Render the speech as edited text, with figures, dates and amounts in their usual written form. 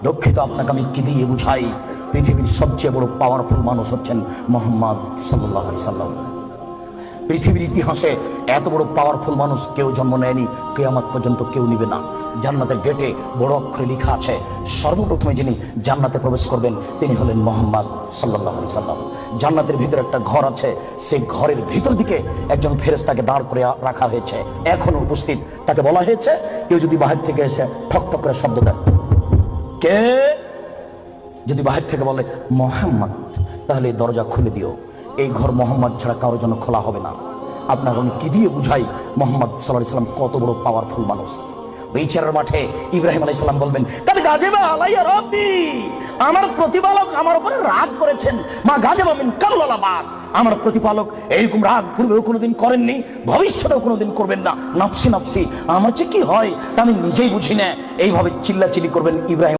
দুঃখিত, আপনাকে আমি কি দিয়ে বুঝাই? পৃথিবীর সবচেয়ে বড় পাওয়ারফুল মানুষ হচ্ছেন মুহাম্মদ সাল্লাল্লাহু আলাইহি সাল্লাম। পৃথিবীর ইতিহাসে এত বড় পাওয়ারফুল মানুষ কেউ জন্ম নেয়নি, কিয়ামত পর্যন্ত কেউ নিবে না। জান্নাতের গেটে বড় অক্ষরে লেখা আছে, সর্বপ্রথমে যিনি জান্নাতে প্রবেশ করবেন তিনি হলেন মুহাম্মদ সাল্লাল্লাহু আলাইহি সাল্লাম। জান্নাতের ভিতরে একটা ঘর আছে, সেই ঘরের ভিতর দিকে একজন ফেরেশতাকে দাঁড় করে রাখা হয়েছে, এখনো উপস্থিত। তাকে বলা হয়েছে, কেউ যদি বাহির থেকে এসে ঠক ঠক করে শব্দ দেয়, কে যদি বাহির থেকে বলে মুহাম্মদ, তাহলে এই দরজা খুলে দিও। এই ঘর মোহাম্মদ ছাড়া কারোর জন্য খোলা হবে না। আপনার আমি কি দিয়ে বুঝাই মুহাম্মদ সাল্লাল্লাহু আলাইহি সাল্লাম কত বড় পাওয়ারফুল মানুষ? বিচারের মাঠে ইব্রাহিম আলাইহিস সালাম বলবেন, কাদ গাজিবা আলাইয়া রাব্বি, আমার প্রতিপালক আমার উপরে রাগ করেছেন। মা গাজিবা মিন কাবলাল বাদ, আমার প্রতিপালক এরকম রাগ পূর্বেও কোনোদিন করেননি, ভবিষ্যতেও কোনোদিন করবেন না। নফসি নফসি, আমার যে কি হয় তা আমি নিজেই বুঝি না। এইভাবে চিল্লাচিল্লি করবেন ইব্রাহিম।